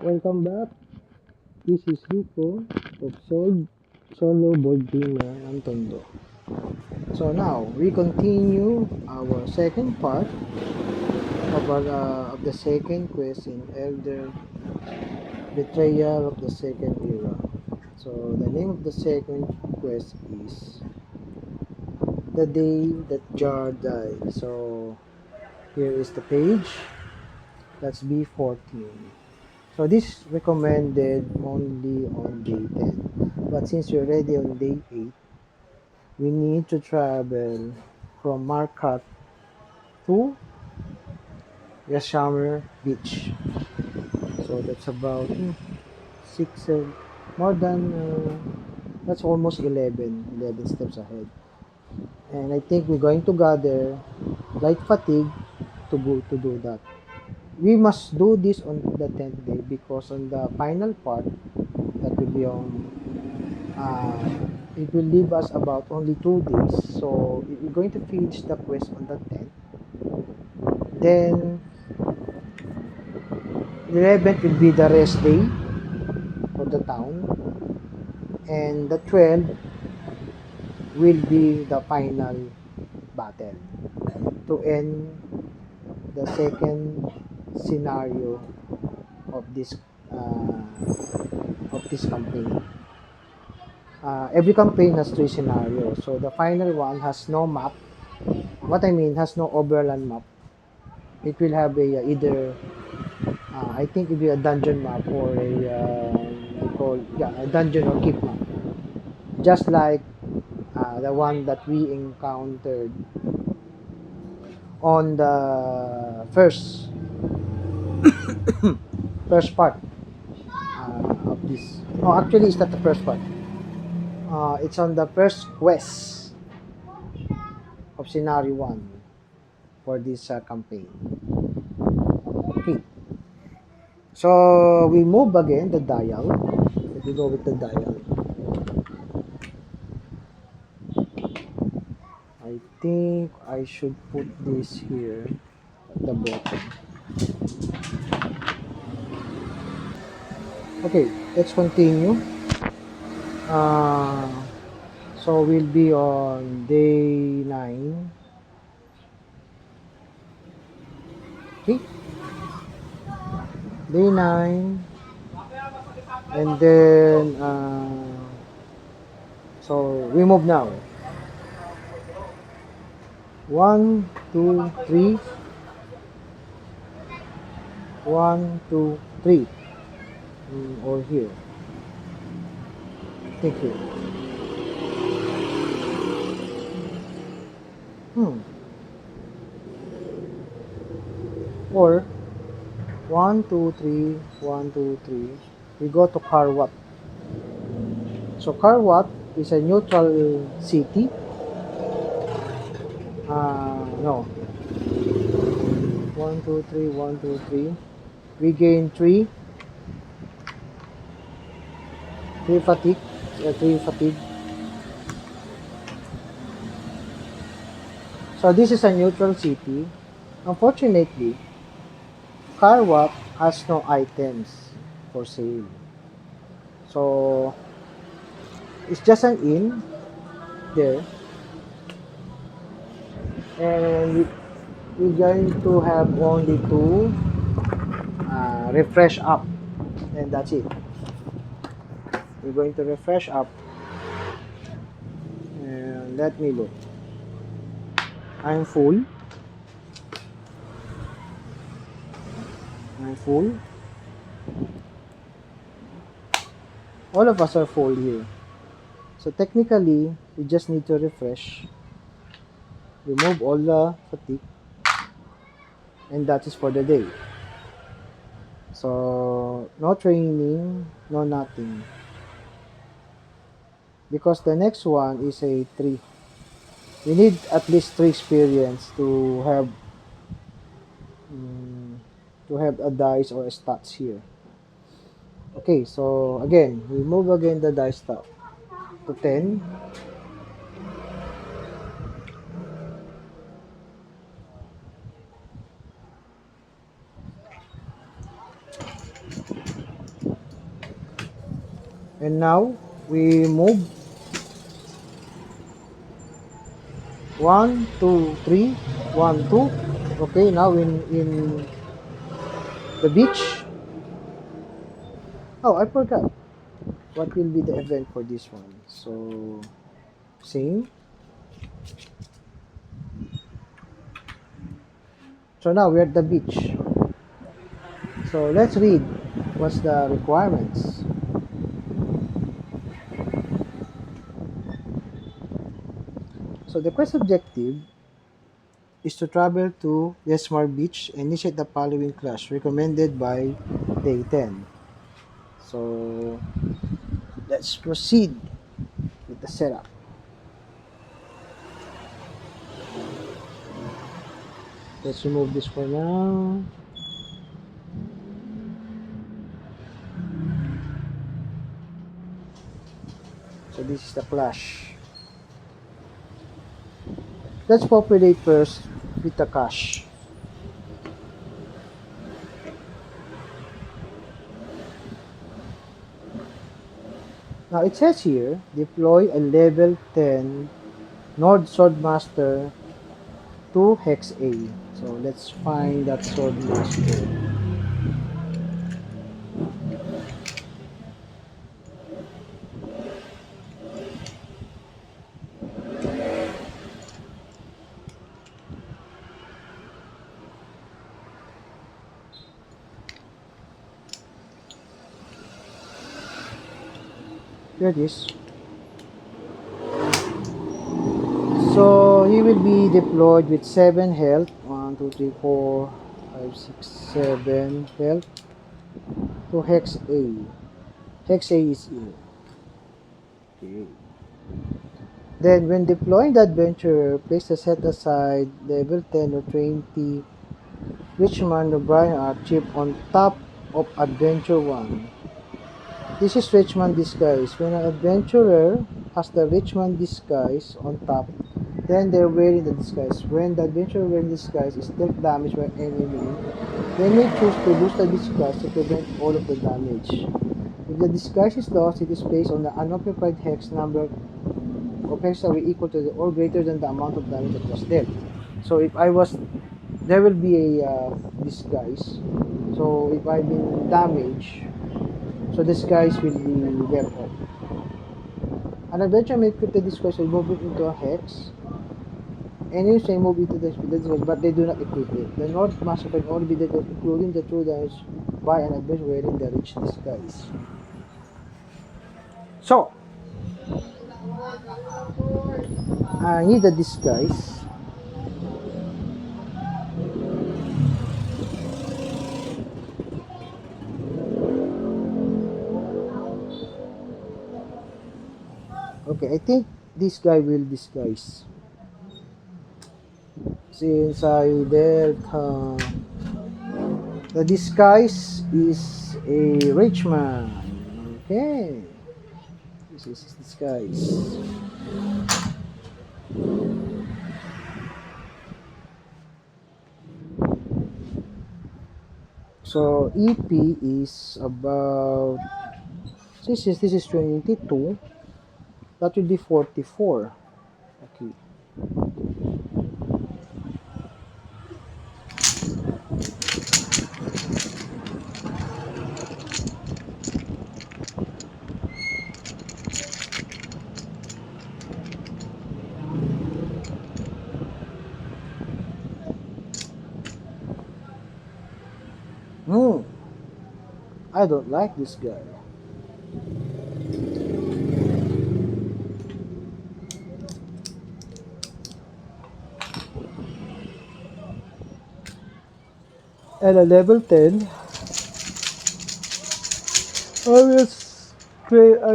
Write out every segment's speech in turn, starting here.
Welcome back. This is Rico of Solo Board Gamer Antondo. So now we continue our second part of the second quest in Elder Betrayal of the Second Era. So the name of the second quest is The Day That Jar Died. So here is the page. That's B14. So this recommended only on day 10. But since we're already on day 8, we need to travel from Markat to Yashammer Beach. So that's about 6, more than, that's almost 11 steps ahead. And I think we're going to gather light fatigue to go to do that. We must do this on the 10th day because on the final part, that will be on it will leave us about only 2 days. So we're going to finish the quest on the 10th. Then 11th will be the rest day for the town, and the 12th will be the final battle to end the second scenario of this uh, campaign. Every campaign has 3 scenarios, so the final one has no map. What I mean has no overland map. It will have a either I think it will be a dungeon map or a dungeon or keep map, just like the one that we encountered on the first part of this. No, actually, it's not the first part. It's on the first quest of scenario 1 for this campaign. Okay, so we move again the dial. Let me go with the dial. I think I should put this here at the bottom. Okay, let's continue. Uh, so we'll be on day 9. Okay, day 9, and then so we move now. 1, 2, 3. 1, 2, 3. Or here. Thank you. Or 1, 2, 3. 1, 2, 3. We go to Karwat. So Karwat is a neutral city. No. 1, 2, 3. 1, 2, 3. We gain 3 fatigue. 3 fatigue. So this is a neutral city. Unfortunately, Karwat has no items for sale. So it's just an inn there, and we're going to have only to refresh up, and that's it. We're going to refresh up, and let me look. I'm full. All of us are full here. So technically, we just need to refresh, remove all the fatigue, and that is for the day. So no training, no nothing. Because the next one is a 3. We need at least 3 experience to have a dice or a stats here. Okay, so again, we move again the dice stat to 10. And now we move 1, 2, 3, 1, 2. Okay, now in the beach. Oh, I forgot. What will be the event for this one? So same. So now we're at the beach. So let's read what's the requirements. So the quest objective is to travel to Yesmar Beach and initiate the following class recommended by day 10. So let's proceed with the setup. Let's remove this for now. So this is the clash. Let's populate first with the cache. Now it says here, deploy a level 10 Nord Swordmaster to Hex A. So let's find that Swordmaster. Here it is. So he will be deployed with 7 health. 1, 2, 3, 4, 5, 6, 7 health to Hex A. Hex A is here. Okay. Then when deploying the adventurer, place the set aside level 10 or 20 Richmond O'Brien art chip on top of Adventure 1. This is Richmond Disguise. When an adventurer has the Richmond Disguise on top, then they're wearing the disguise. When the adventurer wearing the disguise is dealt damage by enemy, they may choose to lose the disguise to prevent all of the damage. If the disguise is lost, it is based on the unoccupied hex number of hex that will equal to the, or greater than the amount of damage that was dealt. So if I was, there will be a disguise. So if I've been damaged, so disguise will be left off. An adventurer may equip the disguise and move it into a hex. Enemies may move into the disguise, but they do not equip it. The North Master can only be dealt with, including the true damage by an adventurer wearing the rich disguise. So, I need a disguise. Okay, I think this guy will disguise. Since I there the disguise is a rich man. Okay. This is his disguise. So EP is about this is 22. That will be 44. Okay. Hmm. I don't like this guy. And at level 10, I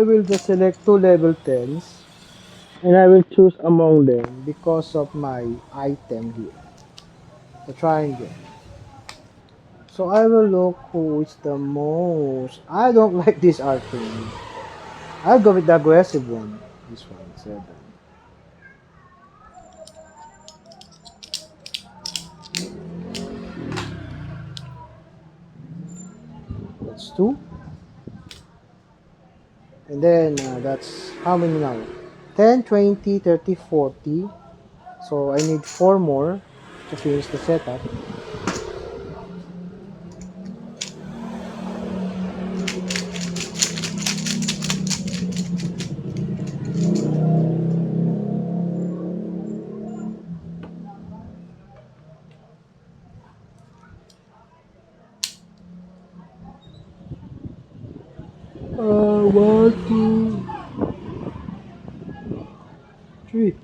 will just select two level 10s and I will choose among them because of my item here, the triangle. So I will look who is the most. I don't like this art thing. I'll go with the aggressive one. This one, 7. That's 2. And then that's how many now? 10, 20, 30, 40. So I need 4 more to finish the setup. One, two, three.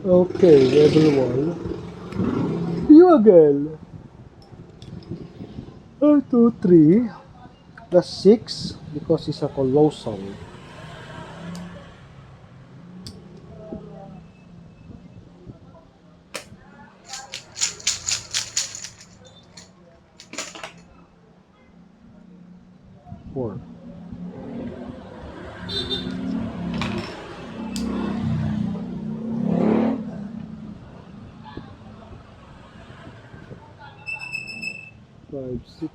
Okay, level 1. You again. 1, 2, 3. Plus 6 because it's a colossal. Four. Five, six.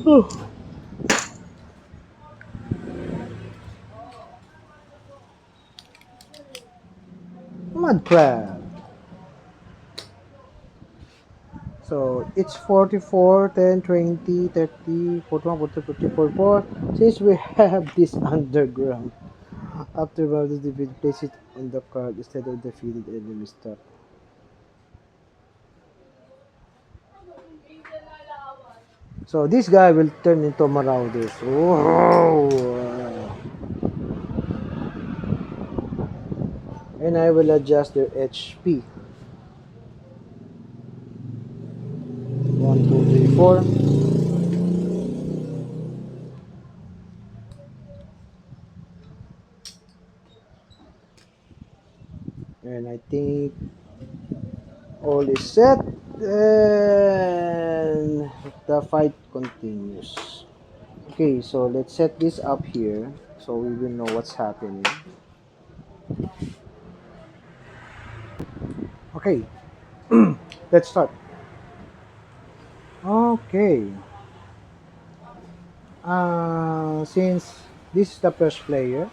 Oh, mud crab. So it's 44, 10, 20, 30, 41, 42, 43, 44. Since we have this underground, after one is defeated, place it on the card instead of defeated enemy stuff. So this guy will turn into marauders. And I will adjust their HP. 1, 2, 3, 4. And I think all is set. And the fight continues. Okay, so let's set this up here so we will know what's happening. Okay, let's start. Okay. Since this is the first player,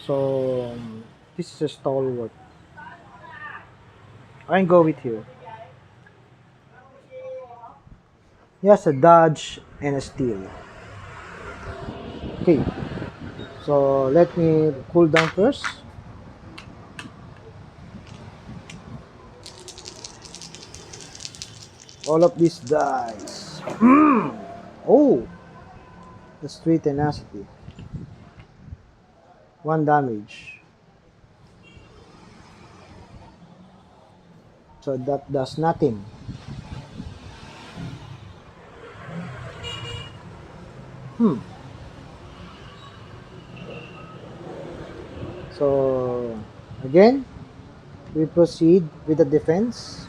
so this is a stalwart. I can go with here. He has a dodge and a steal. Okay, so let me cool down first. All of these dice. Oh, the street tenacity. 1 damage. So that does nothing. So again, we proceed with the defense.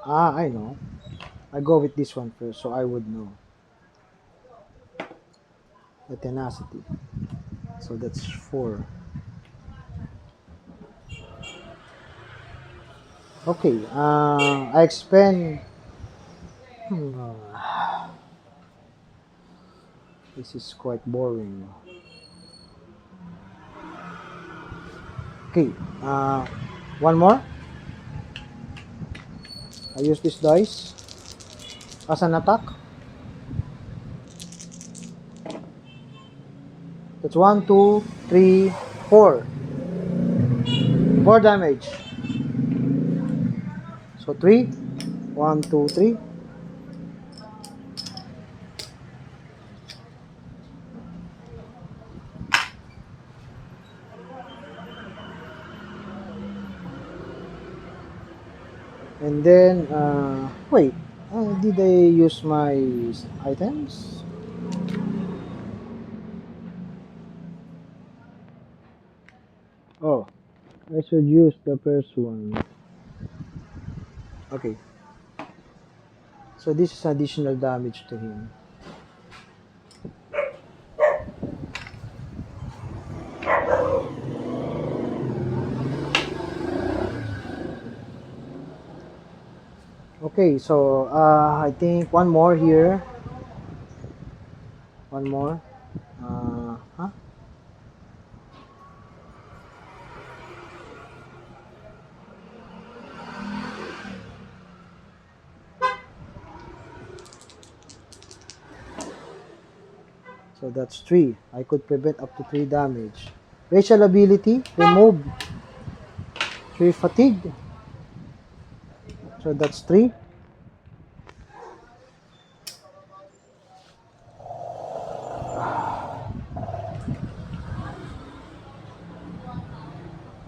I know. I go with this one first so I would know. The tenacity. So that's 4. Okay, I expend. This is quite boring. Okay, one more. I use this dice as an attack. That's 1, 2, 3, 4. 4 damage. So 3. 1, 2, 3. And then, wait, did I use my items? Oh, I should use the first one. Okay. So this is additional damage to him. Okay, so I think one more here. One more. Huh? So that's 3. I could prevent up to 3 damage. Racial ability, remove 3 fatigue. So that's 3.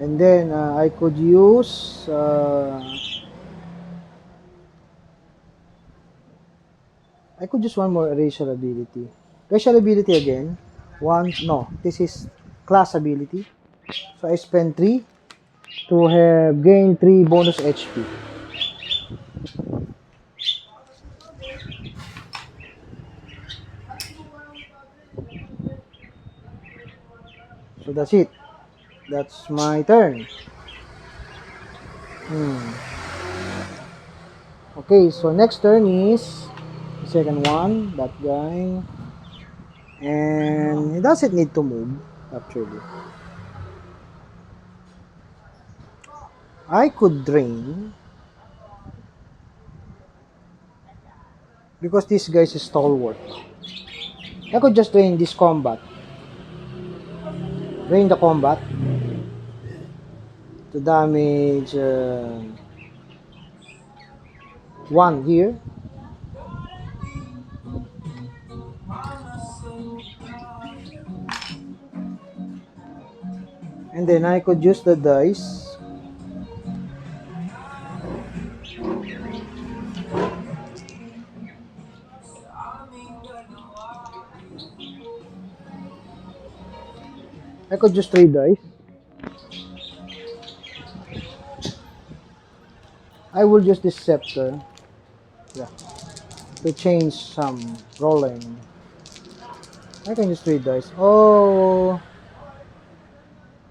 And then I could use one more racial ability. Racial ability again. One, no, this is class ability. So I spend 3 to have gain 3 bonus HP. So that's it. That's my turn. Okay, so next turn is the second one, that guy. And he doesn't need to move, actually. I could drain. Because this guy is stalwart. I could just drain this combat. Drain the combat. To damage 1 here. And then I could use the dice. I could use 3 dice. I will use this scepter. Yeah. To change some rolling. I can use 3 dice. Oh,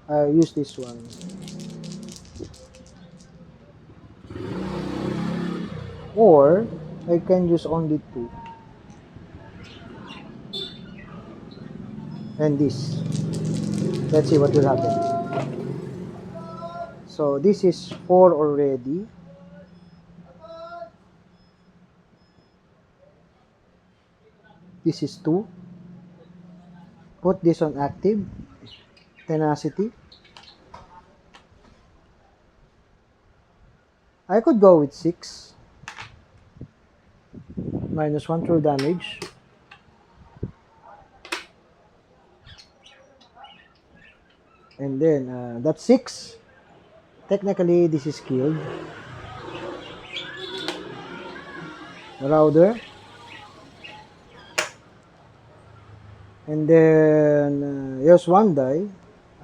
I use this one. Or I can use only 2. And this. Let's see what will happen. So this is 4 already. This is 2. Put this on active. Tenacity. I could go with 6. Minus 1 true damage. And then that's 6. Technically this is killed. Marauder. And then here's 1 die.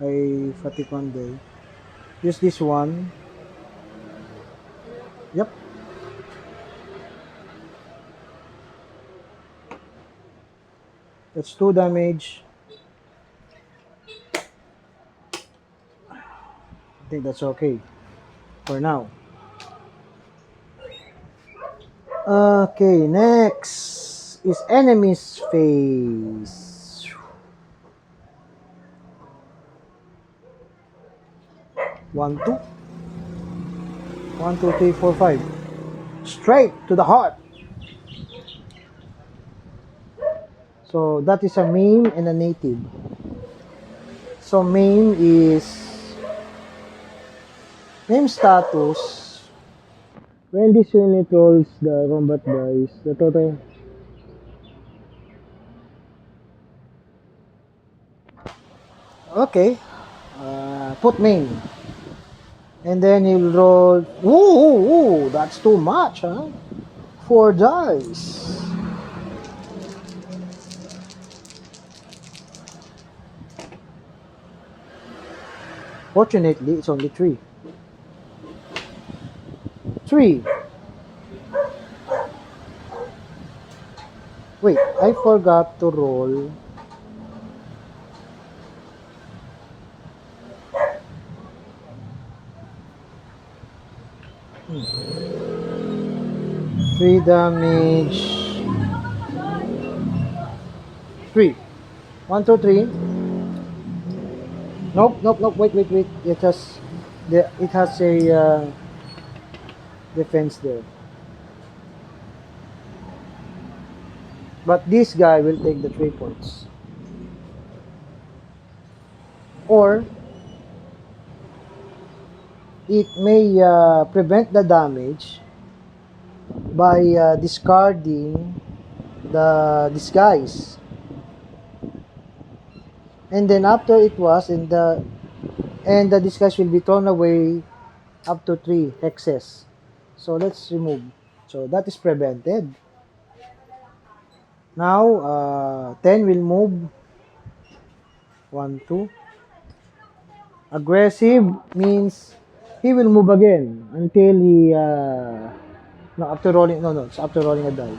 I fatigue 1 die. Use this one. Yep. That's 2 damage. I think that's okay for now. Okay, next is enemy's phase. 1, 2. 1, 2, 3, 4, 5. Straight to the heart. So that is a meme and a native. So meme is Name status. When this unit rolls the combat dice, the total. Okay. Put main. And then you'll roll. Ooh, that's too much, huh? 4 dice. Fortunately, it's only 3. 3. Wait, I forgot to roll. Hmm. 3 damage. 3. 1, 2, 3. Nope. Wait. It has a defense there. But this guy will take the 3 points. Or it may prevent the damage by discarding the disguise. And then after it was and the disguise will be thrown away up to 3 hexes. So let's remove. So that is prevented. Now 10 will move. 1, 2. Aggressive means he will move again until he no, after rolling. No, it's after rolling a die.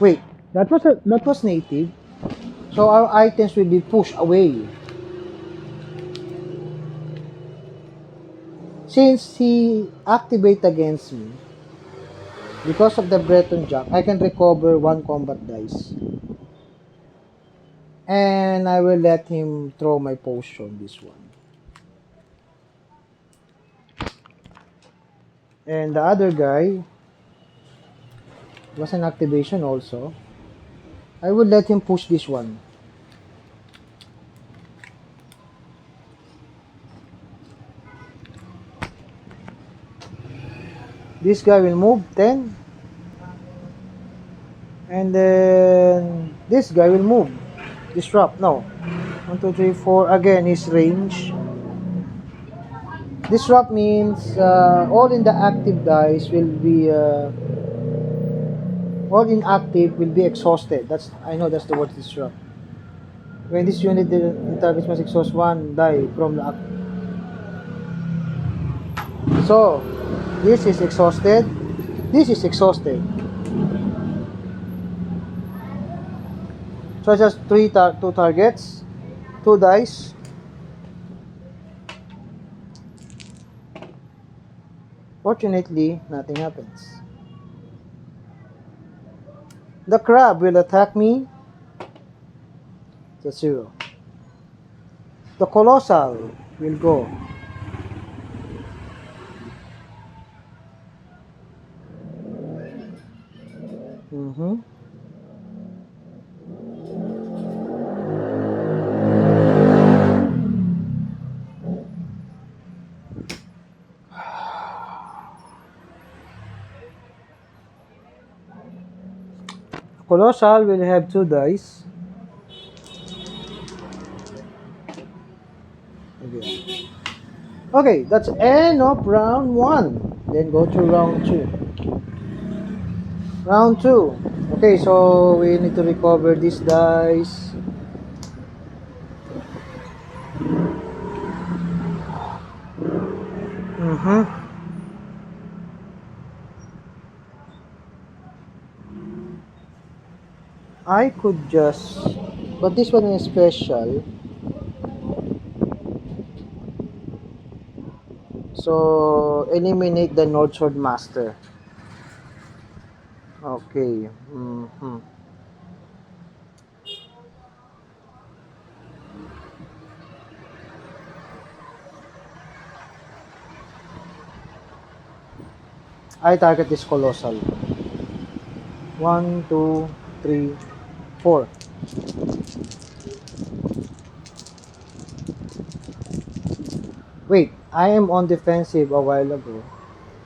Wait, that was native. So our items will be pushed away. Since he activate against me, because of the Breton Jack, I can recover 1 combat dice. And I will let him throw my potion, this one. And the other guy was an activation also. I will let him push this one. This guy will move 10. And then this guy will move. Disrupt. No. 1, 2, 3, 4. Again, his range. Disrupt means all in the active dice will be all inactive will be exhausted. I know that's the word disrupt. When this unit the target must exhaust 1 die from the active. So this is exhausted. This is exhausted. So just 2 targets, 2 dice. Fortunately, nothing happens. The crab will attack me. It's 0. The colossal will go. Colossal will have 2 dice. Okay, that's end of round 1. Then go to round 2. Round 2. Okay, so we need to recover these dice. I could just, but this one is special. So eliminate the North Sword Master. Okay. I target this colossal. 1, 2, 3, 4. Wait, I am on defensive a while ago.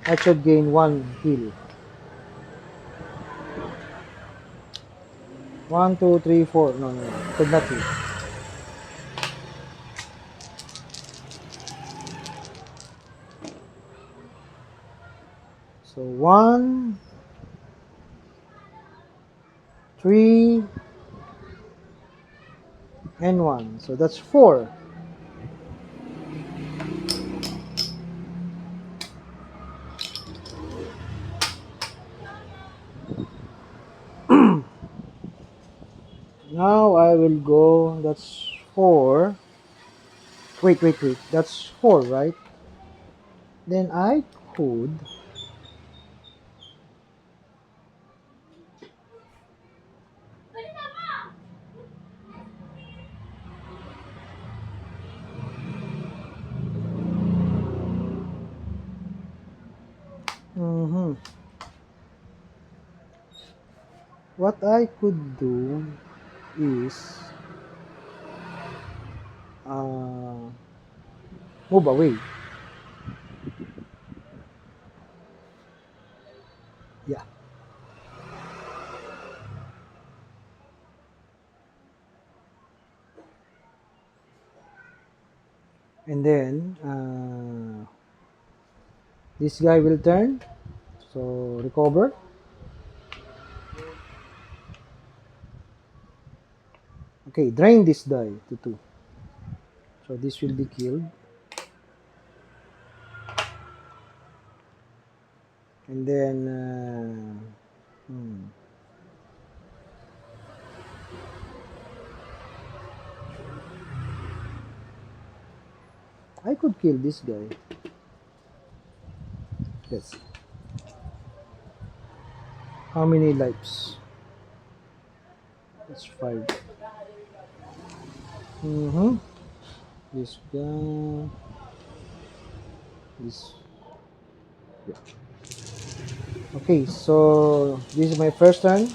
I should gain 1 heal. 1, 2, 3, 4. No, no, no. Could not heal. So 1, 3, and 1. So that's 4. Now I will go. That's 4. Wait, wait, wait. That's 4, right? Then I could. Mm-hmm. What I could do is uh, move away. Yeah. And then this guy will turn. So recover. Okay, drain this die to 2. So this will be killed. And then I could kill this guy. Let's see. How many lives? That's 5. Mm-hmm. This guy. This. Yeah. Okay, so this is my first turn.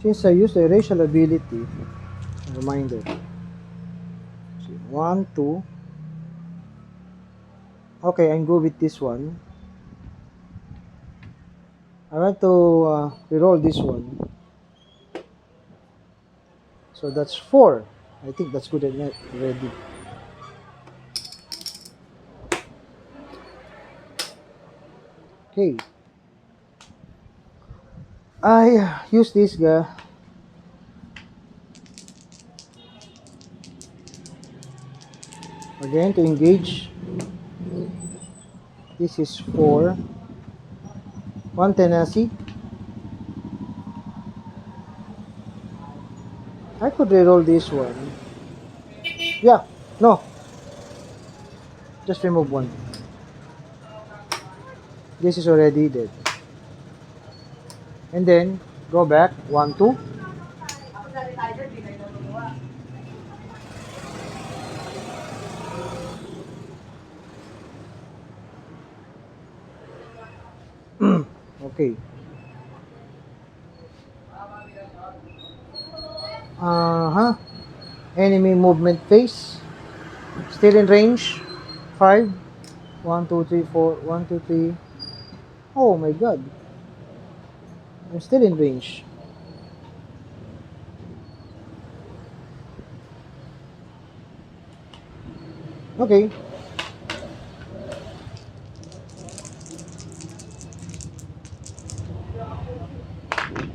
Since I use the erasure ability, reminder. 1, 2. Okay, I'm good with this one. I want to reroll this one. So that's 4. I think that's good enough already. Okay. I use this guy again to engage. This is 4. 1 tenacity. I could reroll this one. Yeah, no. Just remove 1. This is already dead. And then go back. 1, 2. Okay. Uh-huh. Enemy movement phase. Still in range. 5. 1, 2, 3, 4. 1, 2, 3. Oh my god. I'm still in range. Okay.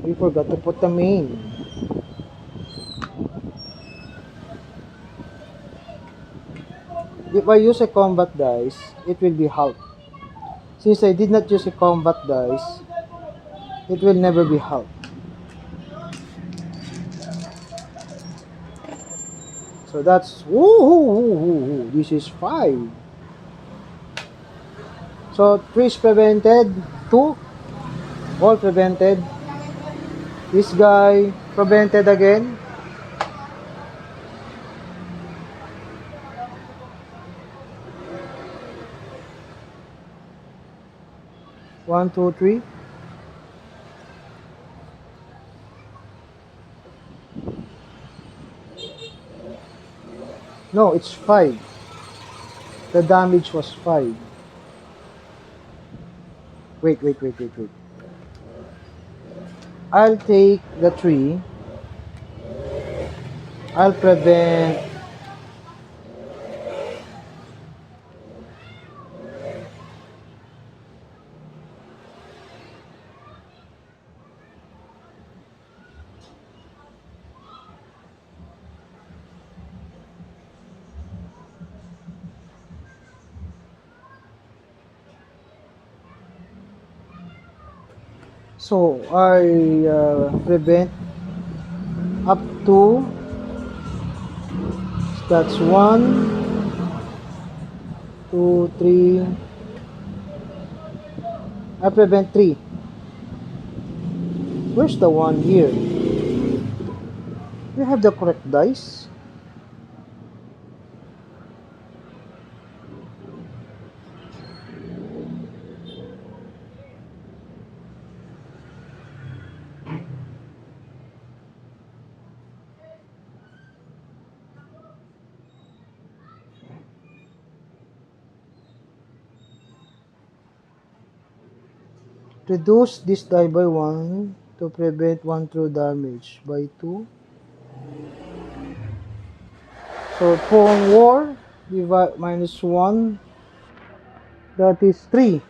We forgot to put the main. If I use a combat dice, it will be half. Since I did not use a combat dice, it will never be half. So that's woohoo, this is 5. So 3 is prevented, 2 all prevented. This guy prevented again. One, two, three. No, it's 5. The damage was 5. Wait. I'll take the 3. I'll prevent. So I prevent up to, that's 1, 2, 3. I prevent 3. Where's the 1 here? You have the correct dice. Reduce this die by 1 to prevent 1 true damage by 2. So Pong War divide minus 1, that is 3.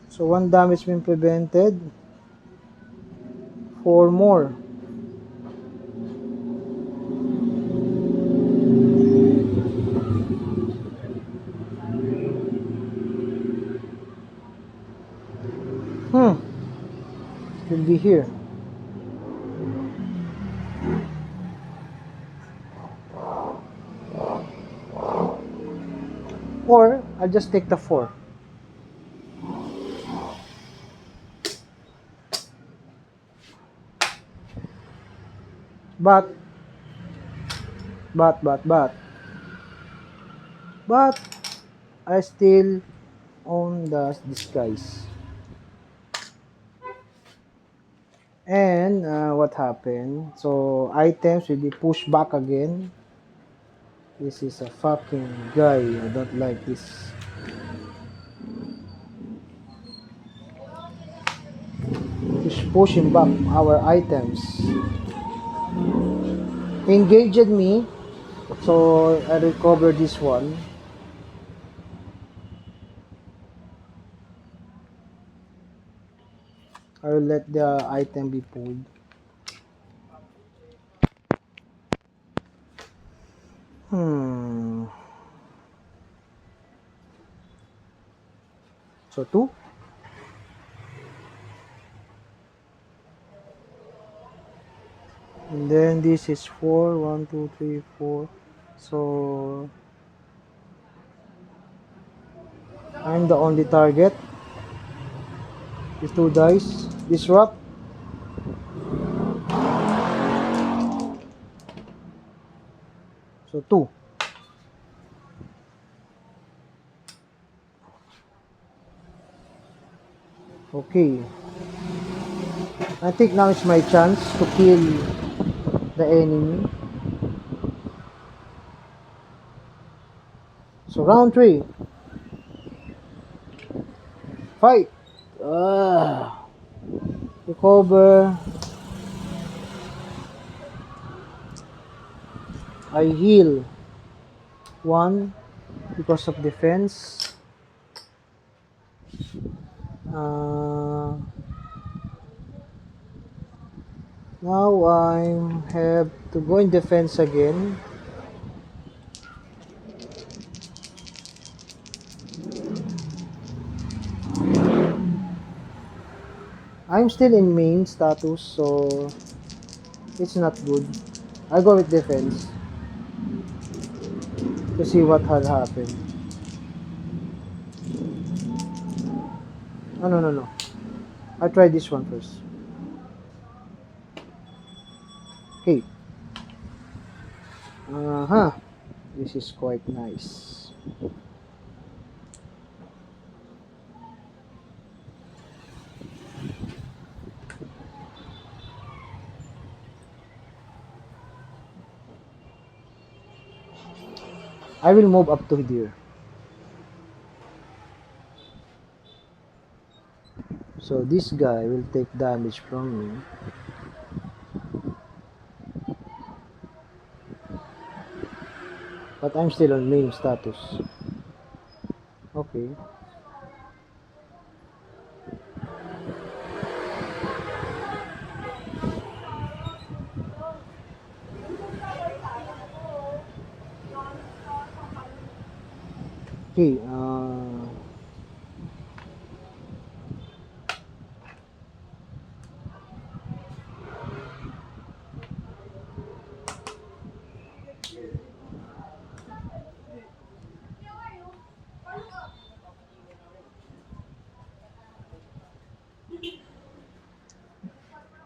So 1 damage been prevented. 4 more. Will be here. Or I'll just take the 4. But I still own the disguise. And what happened? So items will be pushed back again. This is a fucking guy. I don't like this. He's pushing back our items. Engaged me. So I recover this one. I will let the item be pulled. So 2. And then this is 4. 1, 2, 3, 4. So I'm the only target. With 2 dice. Disrupt. So 2. Okay. I think now is my chance to kill the enemy. So round 3. Fight. Recover. I heal 1 because of defense. Now I have to go in defense again. I'm still in main status, so it's not good. I go with defense to see what had happened. Oh, no. I try this one first. Okay. This is quite nice. I will move up to here. So this guy will take damage from me. But I'm still on main status. Okay. Okay,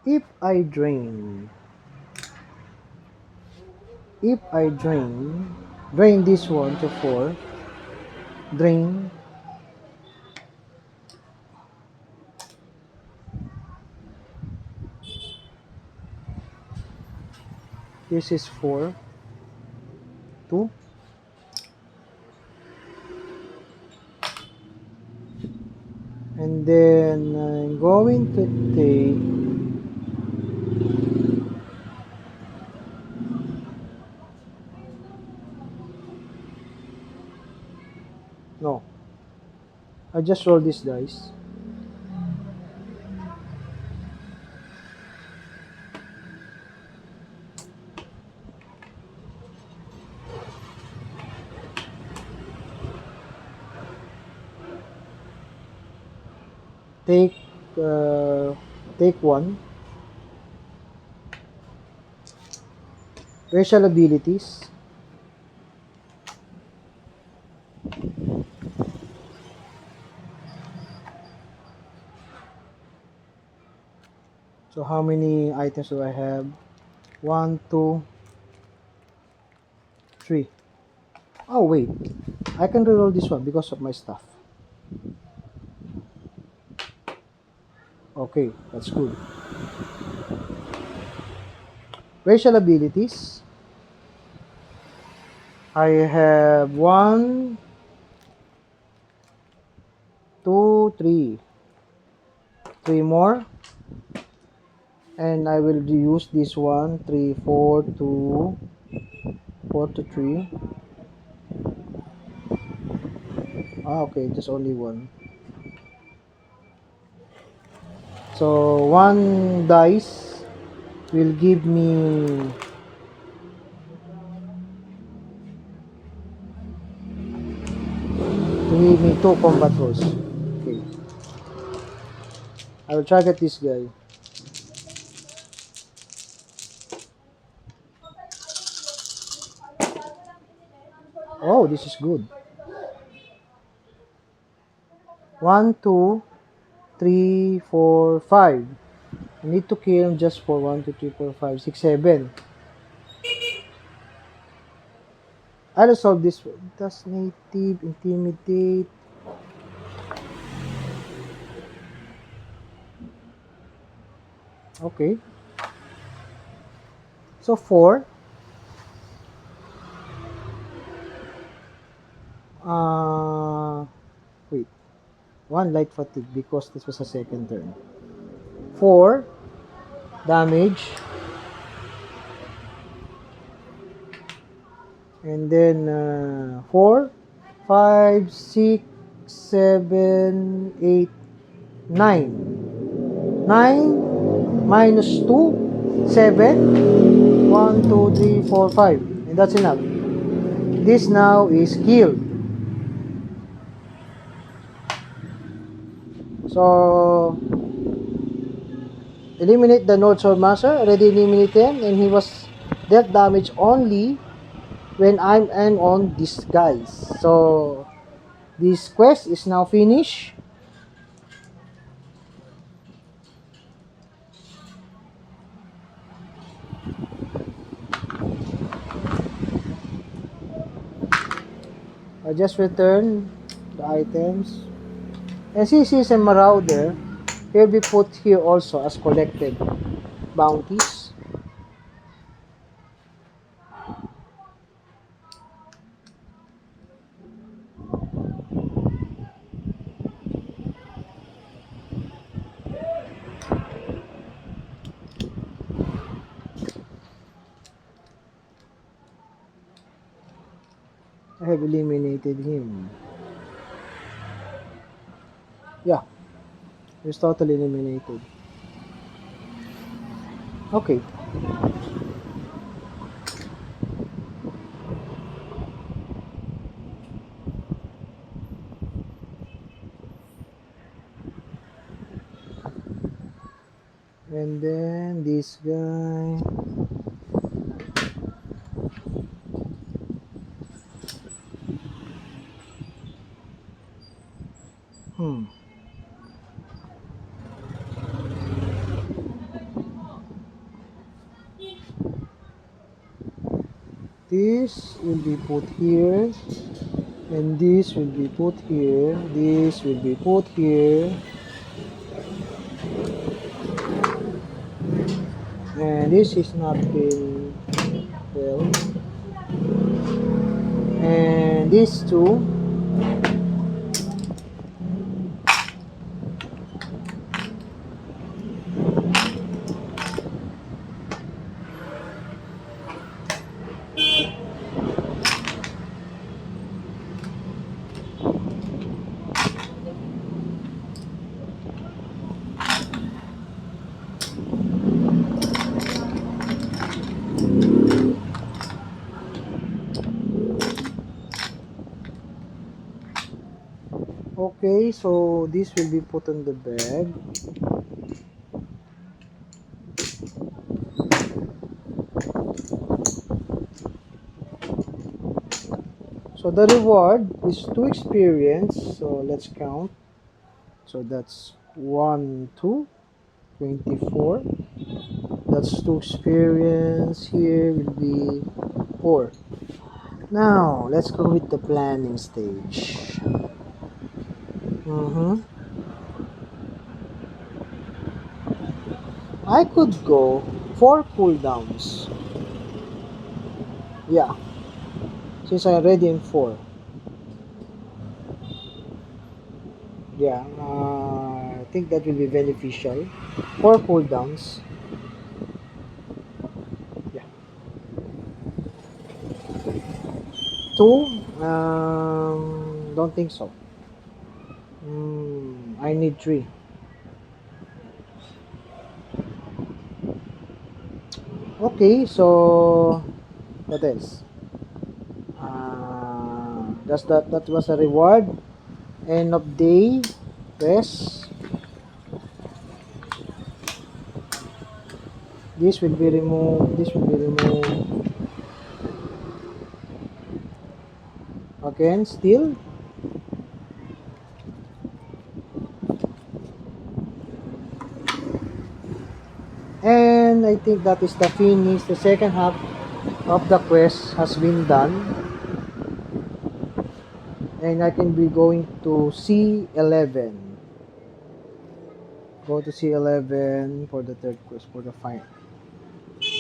if I drain drain this one to 4, drain, this is 4, 2, and then I'm going to take no, I just roll these dice. Take take 1. Racial abilities. So how many items do I have? 1, 2, 3. Oh wait, I can reroll this one because of my stuff. Okay, that's good. Racial abilities. I have 1, 2, 3. 3 more. And I will use this one. 3, 4, 2, 4 to 3. Okay, just only 1. So 1 dice will give me 2 combat rolls. Okay. I will target this guy. Oh, this is good. 1, 2, 3, 4, 5. I need to kill him just for 1, 2, 3, 4, 5, 6, 7. I'll solve this one. Does native intimidate? Okay. So 4. Wait. 1 light fatigue because this was a second turn. 4 damage. And then 4, 5, 6, 7, 8, 9. 9 minus 2, 7. 1, 2, 3, 4, 5. And that's enough. This now is killed. So, eliminate the North Sword Master. Already eliminated him. And he was dealt damage only when I'm on these guys. So, this quest is now finished. I just return the items. And since he's a marauder, he'll be put here also as collected bounties. have eliminated him. Yeah, he's totally eliminated. Okay. And then this guy. Hmm. This will be put here. And this will be put here. This will be put here. And this is not been well. And these two. Okay, so this will be put on the bag. So the reward is 2 experience. So let's count. So that's 1, 2, 24. That's 2 experience. Here will be 4. Now, let's go with the planning stage. I could go 4 cooldowns. Yeah, since I'm already in 4. Yeah, I think that will be beneficial. 4 cooldowns. Yeah. 2, don't think so. I need 3. Okay, so what else? That was a reward. End of day. Rest. This will be removed. This will be removed. Again, still. And I think that is the finish. The second half of the quest has been done. And I can be going to C11. Go to C11 for the third quest, for the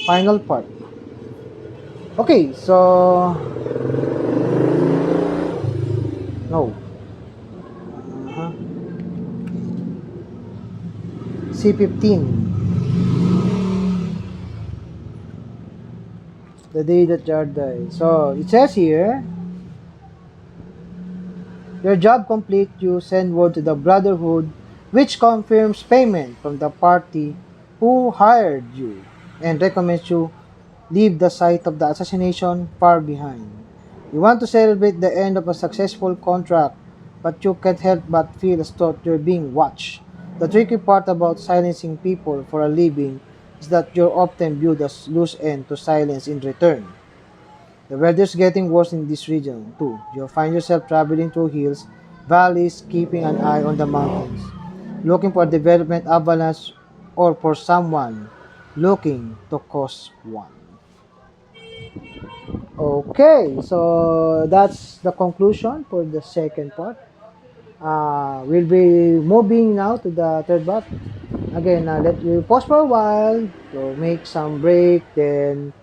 final part. Okay, so no. C15. The day that Jar died. So it says here, your job complete, you send word to the Brotherhood, which confirms payment from the party who hired you and recommends you leave the site of the assassination far behind. You want to celebrate the end of a successful contract, but you can't help but feel as though you're being watched. The tricky part about silencing people for a living is that you're often viewed as loose end to silence in return. The weather's getting worse in this region, too. You'll find yourself traveling through hills, valleys, keeping an eye on the mountains, looking for a development avalanche or for someone looking to cause one. Okay, so that's the conclusion for the second part. We'll be moving now to the third part. Again, let you pause for a while to make some break, then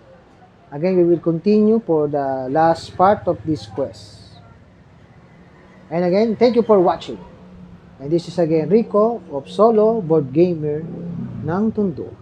again, we will continue for the last part of this quest. And again, thank you for watching. And this is again Rico of Solo Board Gamer ng Tondo.